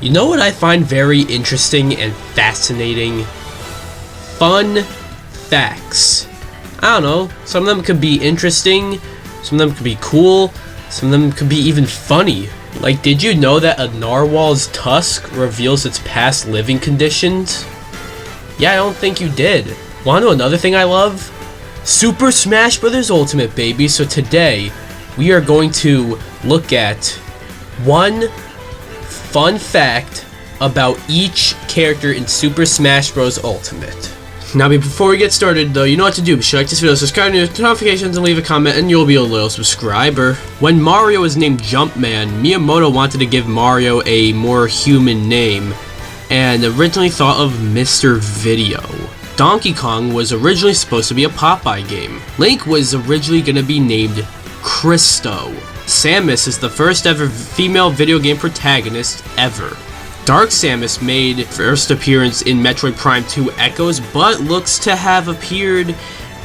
You know what I find very interesting and fascinating? Fun facts. I don't know, some of them could be interesting, some of them could be cool, some of them could be even funny. Like, did you know that a narwhal's tusk reveals its past living conditions? Yeah, I don't think you did. Wanna know another thing I love? Super Smash Bros. Ultimate, baby. So today, we are going to look at one fun fact about each character in Super Smash Bros. Ultimate. Now, before we get started, though, you know what to do. Be sure to like this video, subscribe to notifications, and leave a comment, and you'll be a loyal subscriber. When Mario was named Jumpman, Miyamoto wanted to give Mario a more human name, and originally thought of Mr. Video. Donkey Kong was originally supposed to be a Popeye game. Link was originally going to be named Christo. Samus is the first ever female video game protagonist ever. Dark Samus made first appearance in Metroid Prime 2 Echoes, but looks to have appeared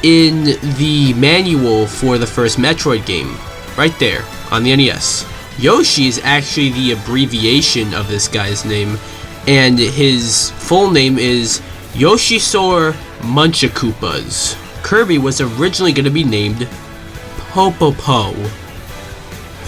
in the manual for the first Metroid game, right there, on the NES. Yoshi is actually the abbreviation of this guy's name, and his full name is Yoshisaur Munchakoopas. Kirby was originally going to be named Popopo.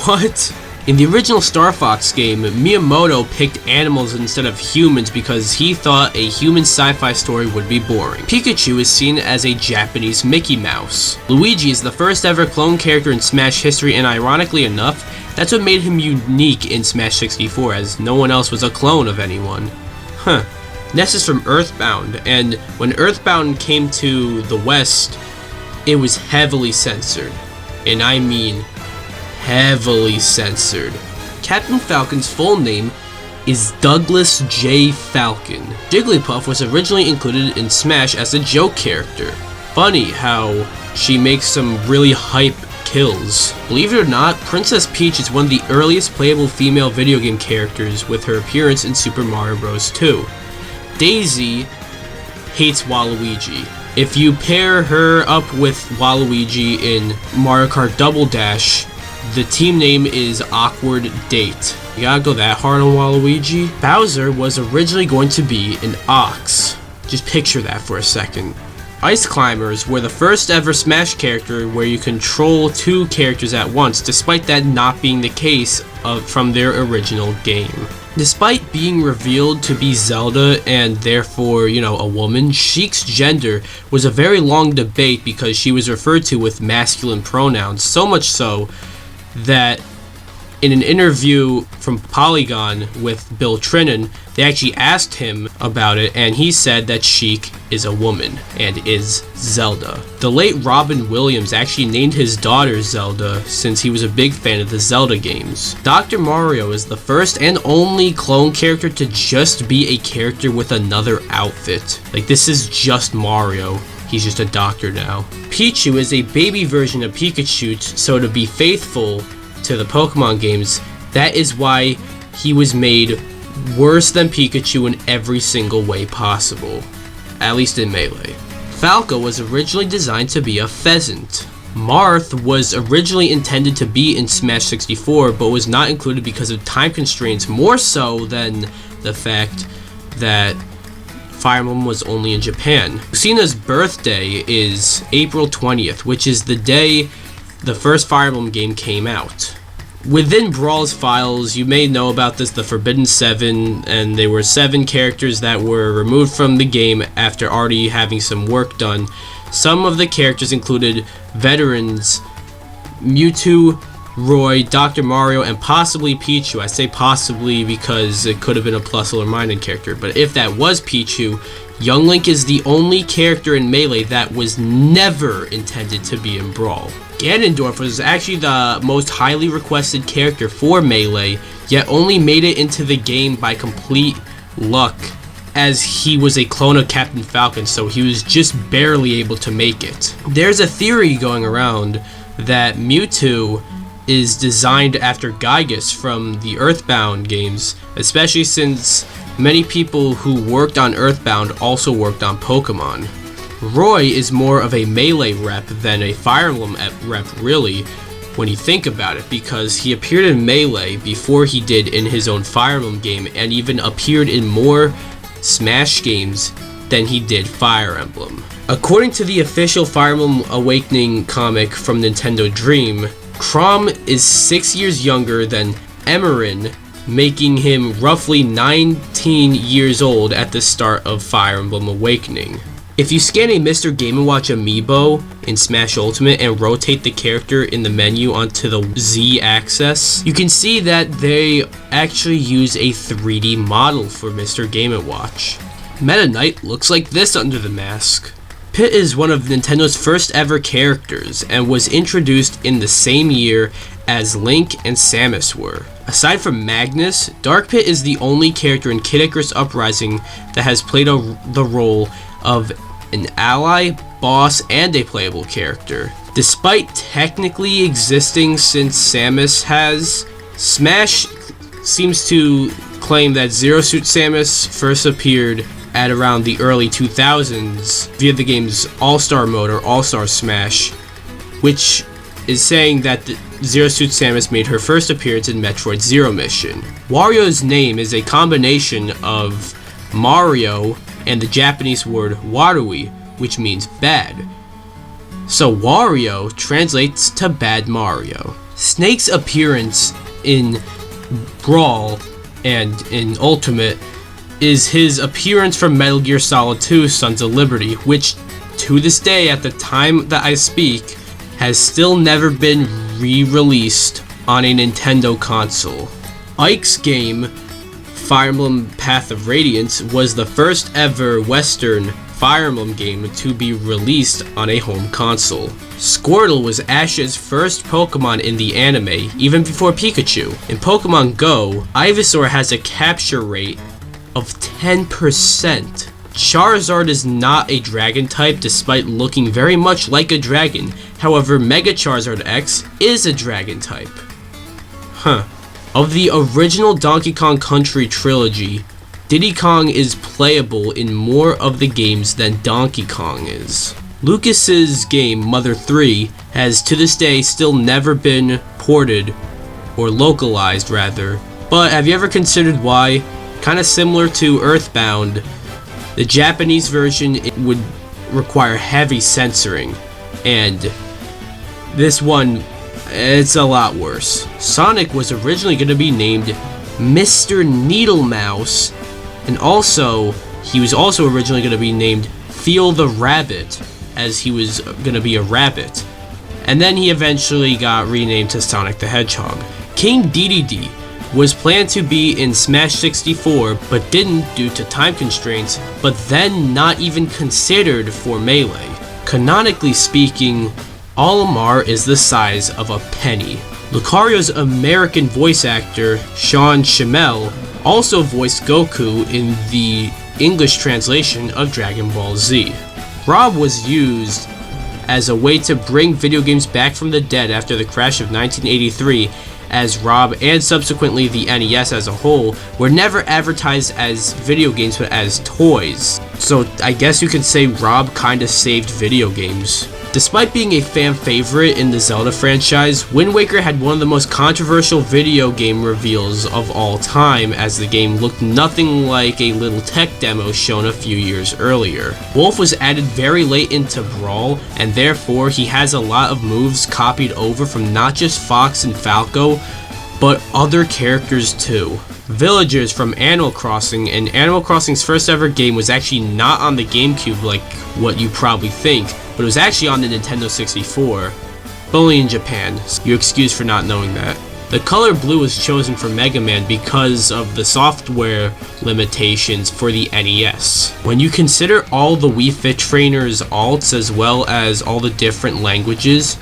What? In the original Star Fox game, Miyamoto picked animals instead of humans because he thought a human sci-fi story would be boring. Pikachu is seen as a Japanese Mickey Mouse. Luigi is the first ever clone character in Smash history, and ironically enough, that's what made him unique in Smash 64, as no one else was a clone of anyone. Huh. Ness is from Earthbound, and when Earthbound came to the West, it was heavily censored. And I mean heavily censored. Captain Falcon's full name is Douglas J. Falcon. Jigglypuff was originally included in Smash as a joke character. Funny how she makes some really hype kills. Believe it or not, Princess Peach is one of the earliest playable female video game characters with her appearance in Super Mario Bros. 2. Daisy hates Waluigi. If you pair her up with Waluigi in Mario Kart Double Dash, the team name is Awkward Date. You gotta go that hard on Waluigi? Bowser was originally going to be an ox. Just picture that for a second. Ice Climbers were the first ever Smash character where you control two characters at once, despite that not being the case from their original game. Despite being revealed to be Zelda and therefore, a woman, Sheik's gender was a very long debate because she was referred to with masculine pronouns, so much so that in an interview from Polygon with Bill Trinan, they actually asked him about it, and he said that Sheik is a woman and is Zelda. The late Robin Williams actually named his daughter Zelda since he was a big fan of the Zelda games. Dr. Mario is the first and only clone character to just be a character with another outfit. Like, this is just Mario. He's just a doctor now. Pichu is a baby version of Pikachu, so to be faithful to the Pokemon games, that is why he was made worse than Pikachu in every single way possible. At least in Melee. Falco was originally designed to be a pheasant. Marth was originally intended to be in Smash 64, but was not included because of time constraints, more so than the fact that Fire Emblem was only in Japan. Lucina's birthday is April 20th, which is the day the first Fire Emblem game came out. Within Brawl's files, you may know about this, the Forbidden 7, and there were 7 characters that were removed from the game after already having some work done. Some of the characters included veterans Mewtwo, Roy, Dr. Mario, and possibly Pichu. I say possibly because it could have been a plus or minus character, but if that was Pichu, Young Link is the only character in Melee that was never intended to be in Brawl. Ganondorf was actually the most highly requested character for Melee, yet only made it into the game by complete luck, as he was a clone of Captain Falcon, so he was just barely able to make it. There's a theory going around that Mewtwo is designed after Gygus from the Earthbound games, especially since many people who worked on Earthbound also worked on Pokemon. Roy is more of a Melee rep than a Fire Emblem rep, really, when you think about it, because he appeared in Melee before he did in his own Fire Emblem game, and even appeared in more Smash games than he did Fire Emblem. According to the official Fire Emblem Awakening comic from Nintendo Dream, Chrom is 6 years younger than Emerin, making him roughly 19 years old at the start of Fire Emblem Awakening. If you scan a Mr. Game & Watch amiibo in Smash Ultimate and rotate the character in the menu onto the Z axis, you can see that they actually use a 3D model for Mr. Game & Watch. Meta Knight looks like this under the mask. Pit is one of Nintendo's first ever characters and was introduced in the same year as Link and Samus were. Aside from Magnus, Dark Pit is the only character in Kid Icarus Uprising that has played the role of an ally, boss, and a playable character. Despite technically existing since Samus has, Smash seems to claim that Zero Suit Samus first appeared at around the early 2000s via the game's All-Star mode or All-Star Smash, which is saying that Zero Suit Samus made her first appearance in Metroid Zero Mission. Wario's name is a combination of Mario and the Japanese word warui, which means bad. So Wario translates to Bad Mario. Snake's appearance in Brawl and in Ultimate is his appearance from Metal Gear Solid 2 Sons of Liberty, which to this day, at the time that I speak, has still never been re-released on a Nintendo console. Ike's game, Fire Emblem Path of Radiance, was the first ever Western Fire Emblem game to be released on a home console. Squirtle was Ash's first Pokemon in the anime, even before Pikachu. In Pokemon Go, Ivysaur has a capture rate of 10%. Charizard is not a dragon type despite looking very much like a dragon. However, Mega Charizard X is a dragon type. Of the original Donkey Kong Country trilogy, Diddy Kong is playable in more of the games than Donkey Kong is. Lucas's game, Mother 3, has to this day still never been ported, or localized rather, but have you ever considered why? Kinda similar to Earthbound, the Japanese version would require heavy censoring, and this one, it's a lot worse. Sonic was originally going to be named Mr. Needlemouse, and he was also originally going to be named Feel the Rabbit, as he was going to be a rabbit. And then he eventually got renamed to Sonic the Hedgehog. King Dedede was planned to be in Smash 64, but didn't due to time constraints, but then not even considered for Melee. Canonically speaking, Olimar is the size of a penny. Lucario's American voice actor, Sean Schemmel, also voiced Goku in the English translation of Dragon Ball Z. Rob was used as a way to bring video games back from the dead after the crash of 1983, as Rob and subsequently the NES as a whole were never advertised as video games but as toys. So I guess you could say Rob kinda saved video games. Despite being a fan favorite in the Zelda franchise, Wind Waker had one of the most controversial video game reveals of all time, as the game looked nothing like a little tech demo shown a few years earlier. Wolf was added very late into Brawl, and therefore he has a lot of moves copied over from not just Fox and Falco, but other characters too. Villagers from Animal Crossing, and Animal Crossing's first ever game was actually not on the GameCube like what you probably think, but it was actually on the Nintendo 64, but only in Japan. You're excused for not knowing that. The color blue was chosen for Mega Man because of the software limitations for the NES. When you consider all the Wii Fit Trainer's alts as well as all the different languages,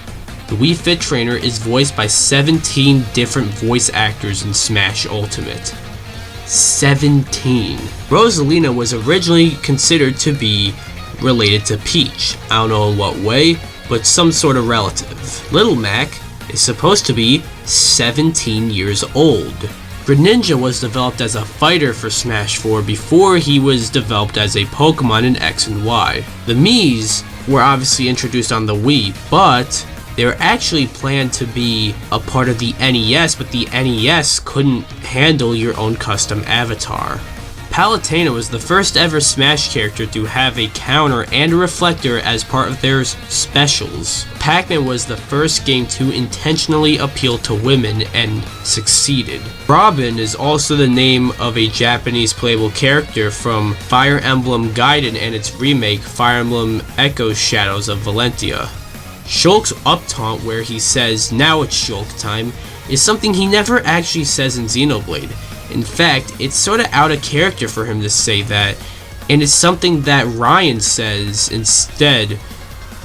the Wii Fit Trainer is voiced by 17 different voice actors in Smash Ultimate. 17. Rosalina was originally considered to be related to Peach. I don't know in what way, but some sort of relative. Little Mac is supposed to be 17 years old. Greninja was developed as a fighter for Smash 4 before he was developed as a Pokemon in X and Y. The Miis were obviously introduced on the Wii, but They were actually planned to be a part of the NES, but the NES couldn't handle your own custom avatar. Palutena was the first ever Smash character to have a counter and a reflector as part of their specials. Pac-Man was the first game to intentionally appeal to women and succeeded. Robin is also the name of a Japanese playable character from Fire Emblem Gaiden and its remake Fire Emblem Echo Shadows of Valentia. Shulk's up taunt, where he says, "Now it's Shulk time," is something he never actually says in Xenoblade. In fact, it's sorta out of character for him to say that, and it's something that Ryan says instead,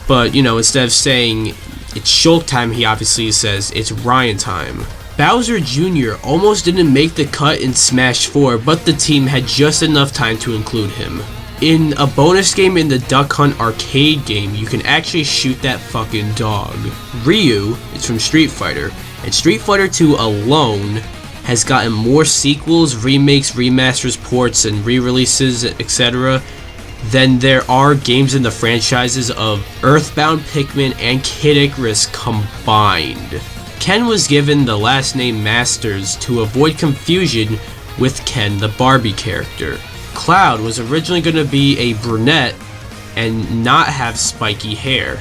but instead of saying it's Shulk time, he obviously says it's Ryan time. Bowser Jr. almost didn't make the cut in Smash 4, but the team had just enough time to include him. In a bonus game in the Duck Hunt arcade game, you can actually shoot that fucking dog. Ryu is from Street Fighter, and Street Fighter 2 alone has gotten more sequels, remakes, remasters, ports, and re-releases, etc. than there are games in the franchises of Earthbound, Pikmin, and Kid Icarus combined. Ken was given the last name Masters to avoid confusion with Ken the Barbie character. Cloud was originally going to be a brunette and not have spiky hair.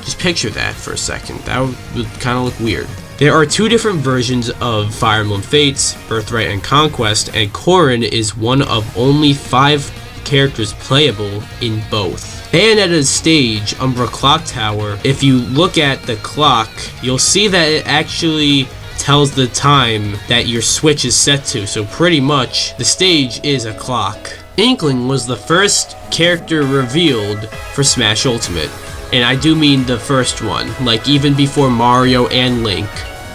Just picture that for a second. That would kind of look weird. There are two different versions of Fire Emblem Fates, Birthright and Conquest, and Corrin is one of only 5 characters playable in both. Bayonetta's stage, Umbra Clock Tower, if you look at the clock, you'll see that it actually tells the time that your switch is set to, so pretty much the stage is a clock. Inkling was the first character revealed for Smash Ultimate. And I do mean the first one, like even before Mario and Link.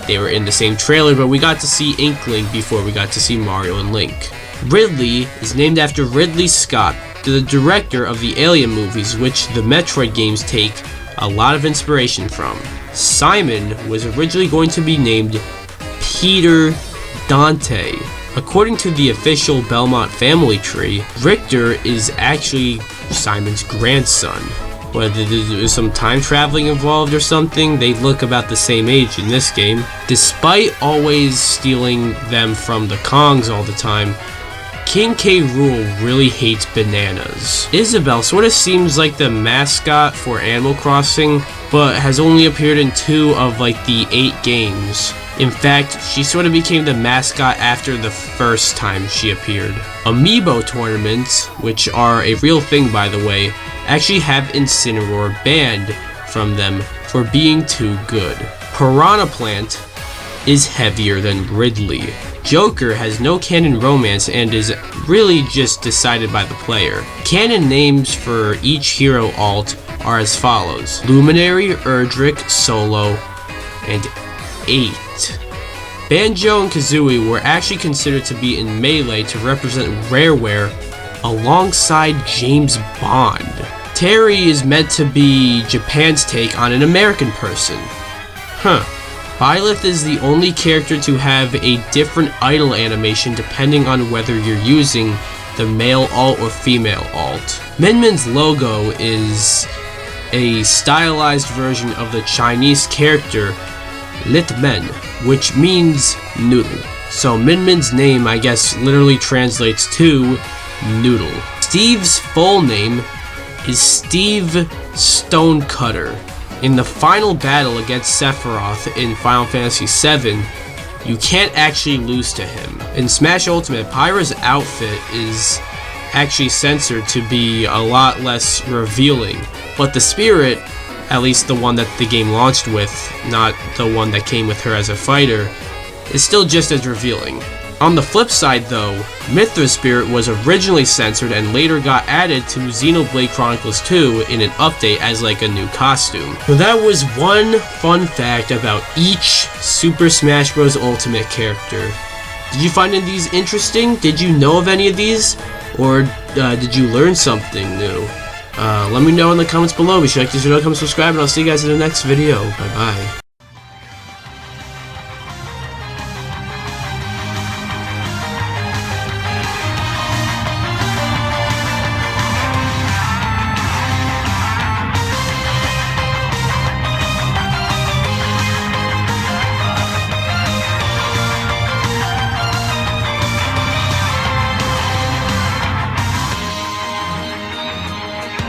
They were in the same trailer, but we got to see Inkling before we got to see Mario and Link. Ridley is named after Ridley Scott, the director of the Alien movies, which the Metroid games take a lot of inspiration from. Simon was originally going to be named Peter Dante. According to the official Belmont family tree, Richter is actually Simon's grandson. Whether there's some time traveling involved or something, they look about the same age in this game. Despite always stealing them from the Kongs all the time, King K Rool really hates bananas. Isabelle sort of seems like the mascot for Animal Crossing, but has only appeared in 2 of like the 8 games. In fact, she sort of became the mascot after the first time she appeared. Amiibo tournaments, which are a real thing by the way, actually have Incineroar banned from them for being too good. Piranha Plant is heavier than Ridley. Joker has no canon romance and is really just decided by the player. Canon names for each hero alt are as follows: Luminary, Erdrick, Solo, and 8. Banjo and Kazooie were actually considered to be in Melee to represent Rareware alongside James Bond. Terry is meant to be Japan's take on an American person. Byleth is the only character to have a different idle animation depending on whether you're using the male alt or female alt. Min Min's logo is a stylized version of the Chinese character Lit Men, which means noodle. So Min Min's name, I guess, literally translates to noodle. Steve's full name is Steve Stonecutter. In the final battle against Sephiroth in Final Fantasy VII, you can't actually lose to him. In Smash Ultimate, Pyro's outfit is actually censored to be a lot less revealing, but the spirit, at least the one that the game launched with, not the one that came with her as a fighter, is still just as revealing. On the flip side though, Mithra's spirit was originally censored and later got added to Xenoblade Chronicles 2 in an update as like a new costume. So that was one fun fact about each Super Smash Bros. Ultimate character. Did you find any of these interesting? Did you know of any of these? Or did you learn something new? Let me know in the comments below. Be sure to like this video, comment, subscribe, and I'll see you guys in the next video. Bye bye.